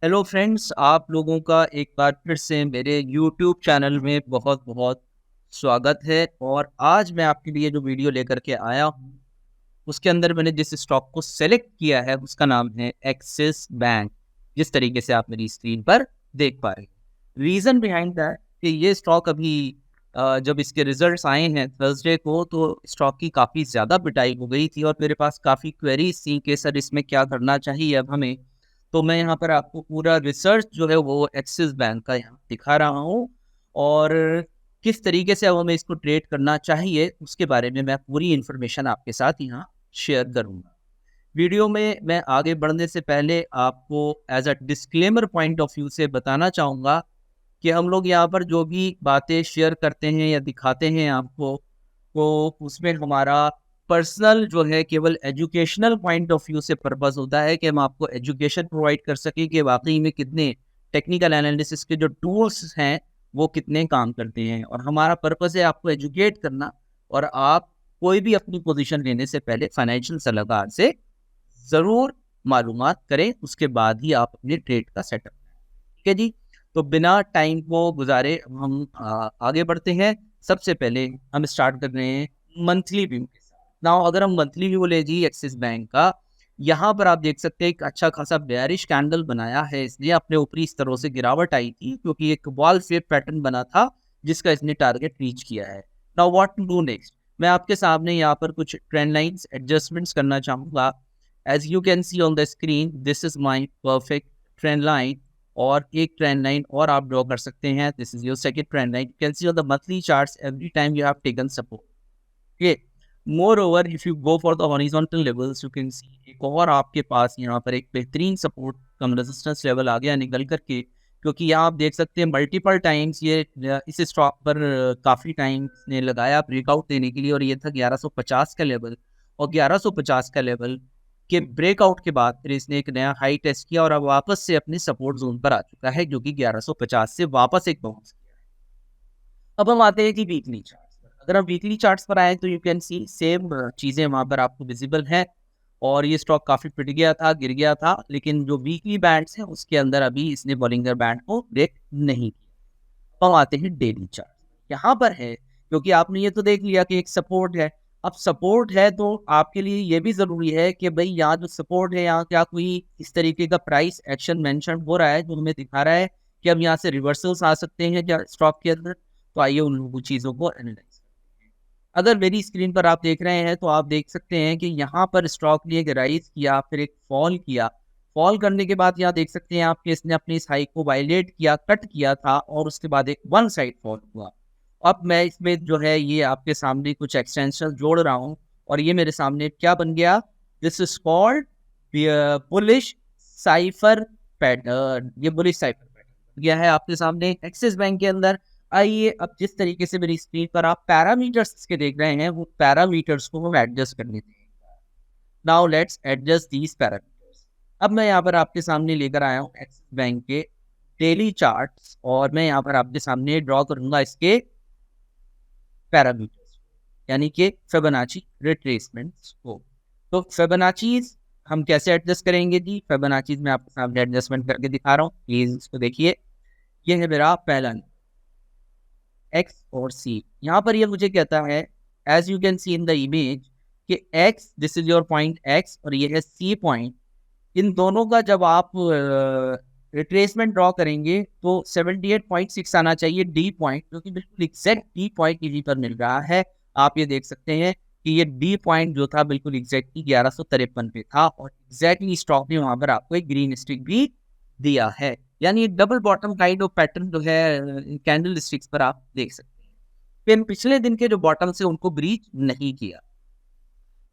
Hello friends, आप लोगों का एक बार फिर से मेरे यूट्यूब चैनल में बहुत बहुत स्वागत है। और आज मैं आपके लिए जो वीडियो लेकर के आया हूँ उसके अंदर मैंने जिस स्टॉक को सेलेक्ट किया है उसका नाम है एक्सिस बैंक। जिस तरीके से आप मेरी स्क्रीन पर देख पा रहे हैं, रीज़न बिहाइंड दैट कि ये स्टॉक अभी जब इसके रिजल्ट्स आए हैं थर्सडे को, तो स्टॉक की काफ़ी ज़्यादा पिटाई हो गई थी और मेरे पास काफ़ी क्वेरीज थी कि सर इसमें क्या करना चाहिए अब हमें। तो मैं यहाँ पर आपको पूरा रिसर्च जो है वो एक्सिस बैंक का यहाँ दिखा रहा हूँ, और किस तरीके से अब हमें इसको ट्रेड करना चाहिए उसके बारे में मैं पूरी इन्फॉर्मेशन आपके साथ यहाँ शेयर करूँगा। वीडियो में मैं आगे बढ़ने से पहले आपको as a disclaimer point of view से बताना चाहूँगा कि हम लोग यहाँ पर जो भी बातें शेयर करते हैं या दिखाते हैं आपको, तो उसमें हमारा पर्सनल जो है केवल एजुकेशनल पॉइंट ऑफ व्यू से पर्पस होता है कि हम आपको एजुकेशन प्रोवाइड कर सकें कि वाकई में कितने टेक्निकल एनालिसिस के जो टूल्स हैं वो कितने काम करते हैं। और हमारा पर्पस है आपको एजुकेट करना, और आप कोई भी अपनी पोजीशन लेने से पहले फाइनेंशियल सलाहकार से ज़रूर मालूमात करें, उसके बाद ही आप अपने ट्रेड का सेटअप करें। ठीक है जी। तो बिना टाइम को गुजारे हम आगे बढ़ते हैं। सबसे पहले हम स्टार्ट कर रहे हैं मंथली व्यू के साथ। नाउ अगर हम मंथली व्यू ले जी एक्सिस बैंक का, यहाँ पर आप देख सकते हैं एक अच्छा खासा बेयरिश कैंडल बनाया है इसने। अपने ऊपरी स्तरों से गिरावट आई थी क्योंकि एक वॉल शेप पैटर्न बना था जिसका इसने टारगेट रीच किया है। Now what to do next, मैं आपके सामने यहाँ पर कुछ ट्रेंड लाइंस एडजस्टमेंट्स करना चाहूँगा। As you can see on the screen, this is my perfect trend line. और एक ट्रेंड लाइन और आप ड्रॉ कर सकते हैं, this is your second trend line. You can see on the monthly charts every time you have taken support. Okay, more over if you go for the horizontal levels, you can सी एक और आपके पास यहाँ पर एक बेहतरीन support कम resistance level आ गया निकल करके। क्योंकि यहाँ आप देख सकते हैं मल्टीपल टाइम्स ये इस स्टॉक पर काफ़ी टाइम ने लगाया ब्रेकआउट देने के लिए, और ये था 1150 का लेवल। और 1150 का लेवल के ब्रेकआउट के बाद फिर इसने एक नया हाई टेस्ट किया और अब वापस से अपने सपोर्ट जोन पर आ चुका है, जो कि 1150 से वापस एक बाउंस किया है। अब हम आते हैं कि वीकली चार्ट्स पर। अगर हम वीकली चार्ट्स पर आए तो यू कैन सी सेम चीज़ें वहाँ पर आपको विजिबल हैं। और ये स्टॉक काफ़ी पिट गया था, गिर गया था, लेकिन जो वीकली बैंड्स हैं उसके अंदर अभी इसने बॉलिंगर बैंड को ब्रेक नहीं किया। अब आते हैं डेली चार्ट। यहाँ पर है क्योंकि आपने ये तो देख लिया कि एक सपोर्ट है। अब सपोर्ट है तो आपके लिए ये भी ज़रूरी है कि भाई यहाँ जो सपोर्ट है यहाँ क्या कोई इस तरीके का प्राइस एक्शन मेंशन हो रहा है जो हमें दिखा रहा है कि अब यहाँ से रिवर्सल्स आ सकते हैं क्या स्टॉक के अंदर। तो आइए उन लोगों चीज़ों को एनालाइज करते हैं। अगर मेरी स्क्रीन पर आप देख रहे हैं तो आप देख सकते हैं कि यहाँ पर स्टॉक ने एक राइज किया, फिर एक फॉल किया। फॉल करने के बाद यहाँ देख सकते हैं आपके इसने अपनी इस हाई को वायलेट किया, कट किया था, और उसके बाद एक वन साइड फॉल हुआ। अब मैं इसमें जो है ये आपके सामने कुछ एक्सटेंशन जोड़ रहा हूँ, और ये मेरे सामने क्या बन गया, this is called bullish cypher pattern. ये बुलिश साइफर पैटर्न गया है आपके सामने एक्सिस बैंक के अंदर। आइए अब जिस तरीके से मेरी स्क्रीन पर आप पैरामीटर्स के देख रहे हैं वो पैरामीटर्स को हम एडजस्ट कर लेते हैं। Now let's adjust these parameters. अब मैं यहाँ पर आपके सामने लेकर आया हूँ एक्सिस बैंक के डेली चार्ट्स, और मैं यहाँ पर आपके सामने ड्रॉ करूंगा इसके पैरामीटर्स, यानी कि फिबोनाची रिट्रेसमेंट्स को। तो फिबोनाचीज हम कैसे एडजस्ट करेंगे जी, फिबोनाचीज मैं आपके सामने एडजस्टमेंट करके दिखा रहा हूँ, प्लीज इसको देखिए। ये है मेरा पहला एक्स और सी। यहाँ पर ये मुझे कहता है as you can see in the image कि X, this is your point X, और ये है सी पॉइंट। इन दोनों का जब आप रिट्रेसमेंट ड्रॉ करेंगे तो 78.6 आना चाहिए डी पॉइंट, जो कि बिल्कुल एग्जैक्ट डी पॉइंट यहीं पर मिल रहा है। आप ये देख सकते हैं कि ये डी पॉइंट जो था बिल्कुल एग्जैक्टली 1153 पे था, और एग्जैक्टली स्टॉक ने वहां पर आपको एक ग्रीन स्टिक भी दिया है। यानी एक double bottom kind of pattern जो है कैंडल स्टिक्स पर आप देख सकते हैं। फिर पिछले दिन के जो बॉटम से उनको ब्रीच नहीं किया।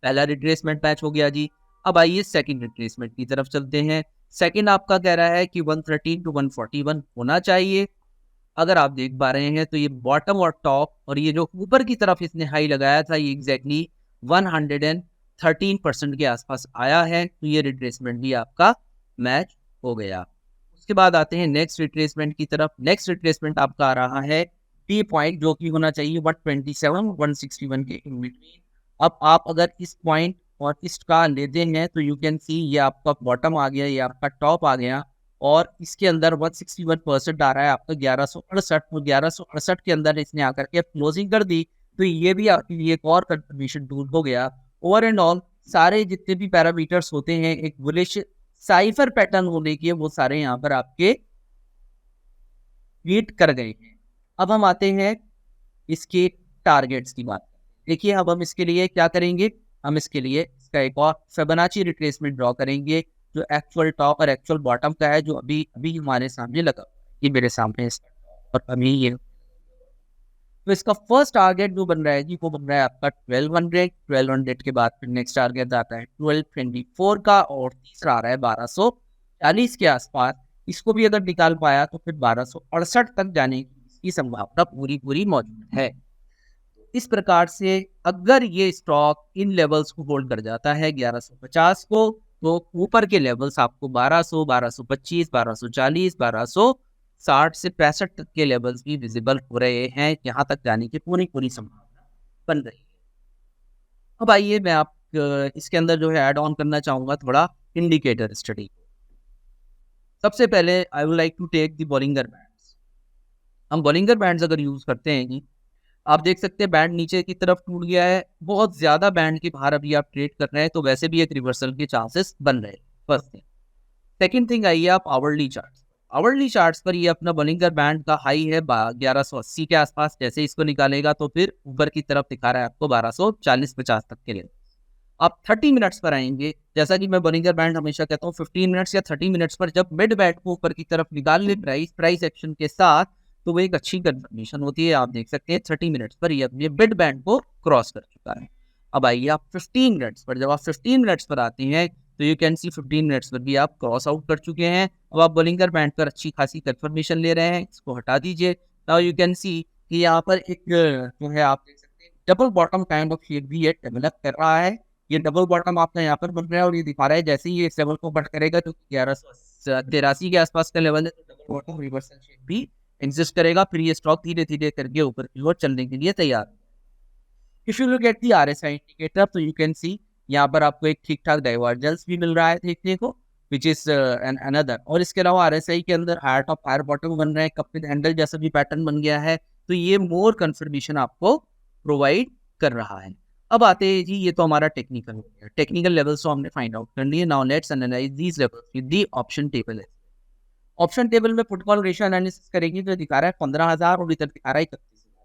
पहला रिट्रेसमेंट मैच हो गया जी। अब आइए सेकंड रिट्रेसमेंट की तरफ चलते हैं। सेकंड आपका कह रहा है कि 113 टू 141 होना चाहिए। अगर आप देख पा रहे हैं तो ये बॉटम और टॉप, और ये जो ऊपर की तरफ इसने हाई लगाया था ये एग्जैक्टली 113% के आसपास आया है, तो ये रिट्रेसमेंट भी आपका मैच हो गया। उसके बाद आते हैं नेक्स्ट रिट्रेसमेंट की तरफ। नेक्स्ट रिट्रेसमेंट आपका आ रहा है टी पॉइंट, जो कि होना चाहिए 127 161 के इन बिटवीन। अब आप अगर इस पॉइंट और इसका लेते हैं तो यू कैन सी ये आपका बॉटम आ गया, ये आपका टॉप आ गया। और इसके अंदर 161% आ रहा है आपका 1168, और 1168 के अंदर इसने आकर के क्लोजिंग कर दी। तो ये भी आपके लिए एक और कंफर्मेशन टूल हो गया। ओवर एंड ऑल सारे जितने भी पैरामीटर्स होते हैं एक बुलिश साइफर पैटर्न होने के, वो सारे यहाँ पर आपके मीट कर गए हैं। अब हम आते हैं इसके टारगेट्स की बात। देखिए अब हम इसके लिए क्या करेंगे, हम इसके लिए इसका एक और फिबोनाची रिट्रेसमेंट ड्रॉ करेंगे जो एक्चुअल टॉप और एक्चुअल बॉटम का है, जो अभी अभी हमारे सामने लगा, ये मेरे सामने है और अभी ये। तो इसका फर्स्ट टारगेट जो बन रहा है जी, वो बन रहा है आपका 1200 के बाद फिर नेक्स्ट टारगेट आता है 1224 का, और तीसरा आ रहा है 1240 के आसपास। इसको भी अगर निकाल पाया तो फिर 1268 तक जाने की संभावना पूरी पूरी मौजूद है। इस प्रकार से अगर ये स्टॉक इन लेवल्स को होल्ड कर जाता है 1150 को, तो ऊपर के लेवल्स आपको 1200, 1225, 1240, 1260 से 65 तक के लेवल्स भी विजिबल हो रहे हैं। यहाँ तक जाने की पूरी पूरी संभावना बन रही है। अब आइए मैं आप इसके अंदर जो है ऐड ऑन करना चाहूंगा थोड़ा इंडिकेटर स्टडी। सबसे पहले I would like to take the Bollinger bands. हम बॉलिंगर बैंड्स अगर यूज करते हैं जी, आप देख सकते हैं बैंड नीचे की तरफ टूट गया है, बहुत ज्यादा बैंड के बाहर अभी आप ट्रेड कर रहे हैं, तो वैसे भी एक रिवर्सल के चांसेस बन रहे हैं। First thing. सेकंड थिंग आइए आप आवरली चार्ट्स। आवरली चार्ट्स पर ये अपना बॉलिंगर बैंड का हाई है 1180 के आसपास। जैसे इसको निकालेगा तो फिर ऊपर की तरफ दिखा रहा है आपको 1240-50 तक के लिए। आप 30 मिनट्स पर आएंगे, जैसा कि मैं बॉलिंगर बैंड हमेशा कहता हूँ 15 मिनट्स या 30 मिनट्स पर जब मिड बैंड को ऊपर की तरफ निकाल ले प्राइस एक्शन के साथ, तो वो एक अच्छी कंफर्मेशन होती है। आप देख सकते हैं 30 मिनट्स पर ये मिड बैंड को क्रॉस कर चुका है। अब आइए आप 15 मिनट्स पर, जब आप 15 मिनट्स पर आते हैं तो यू कैन सी 15 मिनट्स पर भी आप क्रॉस आउट कर चुके हैं। अब आप बॉलिंगर बैंड पर अच्छी खासी कंफर्मेशन ले रहे हैं, इसको हटा दीजिए। नाउ यू कैन सी कि यहाँ पर एक जो है आप देख सकते हैं double bottom kind of shape भी ये डेवलप कर रहा है। ये डबल बॉटम आपका यहाँ पर बन रहा है और ये दिखा रहा है जैसे ही इस लेवल को बट करेगा जो 1183 के आसपास का लेवल है, तो डबल बॉटम रिवर्सल शेप भी एग्जिस्ट करेगा। फिर ये स्टॉक धीरे धीरे करके ऊपर की ओर चलने के लिए तैयार। If you look at the RSI indicator, तो यू कैन सी यहाँ पर आपको एक ठीक ठाक डाइवर्जेंस भी मिल रहा है देखने को, विच इज अनदर। और इसके अलावा RSI के अंदर हायर टॉप हायर बॉटम बन रहे हैं, कप विद हैंडल जैसा भी पैटर्न बन गया है। तो ये मोर कंफर्मेशन आपको प्रोवाइड कर रहा है। अब आते हैं जी, ये तो हमारा टेक्निकल हो गया। टेक्निकल लेवल्स तो हमने फाइंड आउट कर लिए। Now let's analyse these levels with the option table. Option table में पुट कॉल रेशियो एनालिसिस करेंगे तो दिखा रहा है 15,000 और इधर दिखा रहा है 31,000,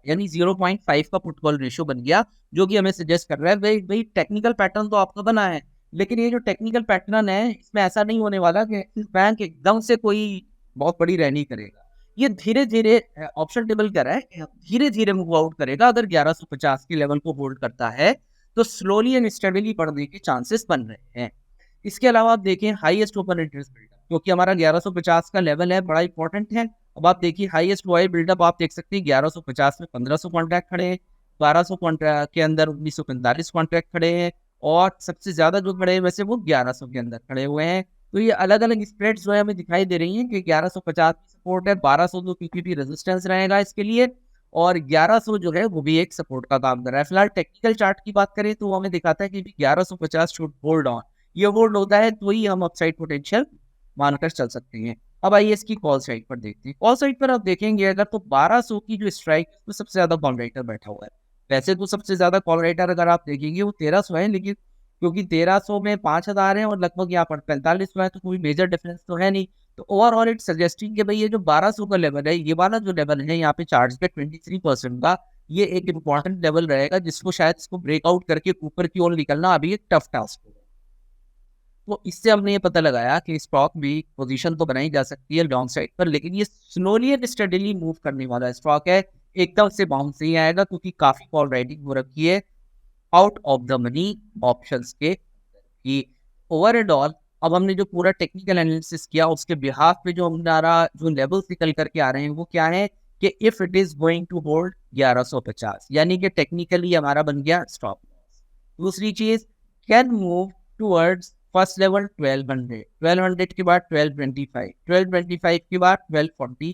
यानी 0.5 का पुट कॉल रेशियो बन गया, जो कि हमें सजेस्ट कर रहा है भाई टेक्निकल पैटर्न तो आपका बना है, लेकिन ये जो टेक्निकल पैटर्न है इसमें ऐसा नहीं होने वाला कि बैंक एकदम से कोई बहुत बड़ी रैली करेगा। ये धीरे धीरे ऑप्शन टेबल कह रहा है धीरे धीरे मूव आउट करेगा। अगर 1150 के लेवल को होल्ड करता है तो स्लोली एंड स्टेडली बढ़ने के चांसेस बन रहे हैं। इसके अलावा आप देखें हाईएस्ट ओपन इंटरेस्ट बिल्डअप, क्योंकि हमारा 1150 का लेवल है, बड़ा इंपॉर्टेंट है। अब आप देखिए हाईएस्ट वाई बिल्डअप आप देख सकते हैं 1150 में 1500 कॉन्ट्रैक्ट खड़े हैं, 1200 कॉन्ट्रैक्ट के अंदर 1945 कॉन्ट्रैक्ट खड़े हैं, और सबसे ज्यादा जो खड़े हैं वैसे वो 1100 के अंदर खड़े हुए हैं। तो ये अलग अलग स्प्रेड्स जो है हमें दिखाई दे रही हैं कि 1150 की सपोर्ट है, 1200 तो पीपीपी रेजिस्टेंस रहेगा इसके लिए, और 1100 जो है वो भी एक सपोर्ट का काम कर रहा है। फिलहाल टेक्निकल चार्ट की बात करें तो हमें दिखाता है कि 1150 शुड होल्ड ऑन। ये होल्ड होता है तो ही हम अपसाइड पोटेंशियल मानकर चल सकते हैं। अब आइए इसकी कॉल साइड पर देखते हैं। कॉल साइड पर आप देखेंगे अगर तो 1200 की जो स्ट्राइक है उसमें सबसे ज्यादा कॉल राइटर बैठा हुआ है। वैसे तो सबसे ज्यादा कॉल राइटर अगर आप देखेंगे वो 1300 है, लेकिन क्योंकि 1300 में 5000 है और लगभग यहाँ पर 4500 है, तो कोई मेजर डिफरेंस तो है नहीं। तो ओवरऑल इट सजेस्टिंग कि भाई ये जो 1200 का लेवल है, ये वाला जो लेवल है यहाँ पे चार्ज पे 23% का, ये एक इंपॉर्टेंट लेवल रहेगा जिसको शायद इसको ब्रेकआउट करके ऊपर की ओर निकलना अभी एक टफ टास्क होगा। तो इससे हमने ये पता लगाया कि स्टॉक भी पोजीशन तो बनाई जा सकती है लॉन्ग साइड पर, लेकिन ये स्लोली एंड स्टडीली मूव करने वाला स्टॉक है, एकदम से बाउंस नहीं आएगा क्योंकि काफी कॉल राइटिंग हो रखी है out of the money options के कि ओवर एंड ऑल। अब हमने जो पूरा टेक्निकल एनालिसिस किया उसके बिहाफ पे जो हमारा जो लेवल्स निकल करके आ रहे हैं वो क्या है कि if it is going to hold 1150, यानी कि टेक्निकली हमारा बन गया स्टॉप लॉस। दूसरी चीज can move towards first level 1200, 1200 के बाद 1225, 1225 के बाद 1240,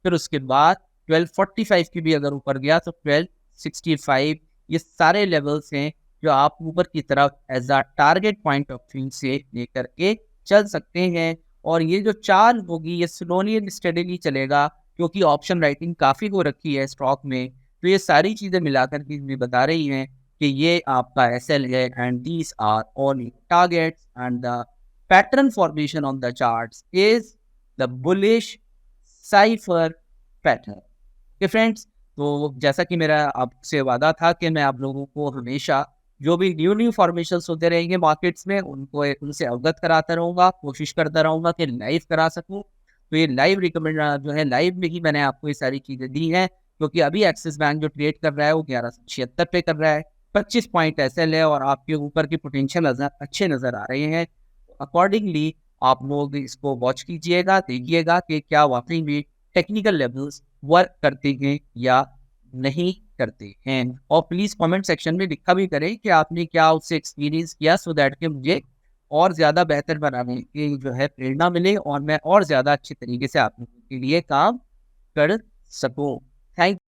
फिर उसके बाद 1245 की भी अगर ऊपर गया तो 1265। ये सारे लेवल्स हैं जो आप ऊपर की तरफ as a target point of view से लेकर के चल सकते हैं। और ये जो चाल होगी ये स्लोली एंड स्टेडीली चलेगा, क्योंकि ऑप्शन राइटिंग काफ़ी हो रखी है स्टॉक में। तो ये सारी चीज़ें मिलाकर के भी बता रही हैं कि ये आपका एसएल है and these are all targets and the pattern formation on the charts is the bullish cypher pattern. Okay friends, तो जैसा कि मेरा आपसे वादा था कि मैं आप लोगों को हमेशा जो भी न्यू फॉर्मेशंस होते रहेंगे मार्केट्स में उनसे अवगत कराता रहूँगा, कोशिश करता रहूँगा कि लाइव करा सकूँ। तो ये लाइव रिकमेंड जो है लाइव में ही मैंने आपको ये सारी चीज़ें दी हैं, क्योंकि अभी एक्सिस बैंक जो ट्रेड कर रहा है वो 1176 पे कर रहा है, 25 पॉइंट एसएल है और आपके ऊपर की पोटेंशियल अच्छे नज़र आ रहे हैं। अकॉर्डिंगली आप लोग इसको वॉच कीजिएगा, देखिएगा कि क्या वाकई में टेक्निकल लेवल्स वर्क करते हैं या नहीं करते हैं। और प्लीज़ कमेंट सेक्शन में लिखा भी करें कि आपने क्या उससे एक्सपीरियंस किया, सो दैट कि मुझे और ज़्यादा बेहतर बनाने की जो है प्रेरणा मिले और मैं और ज़्यादा अच्छे तरीके से आप लोगों के लिए काम कर सकूँ। थैंक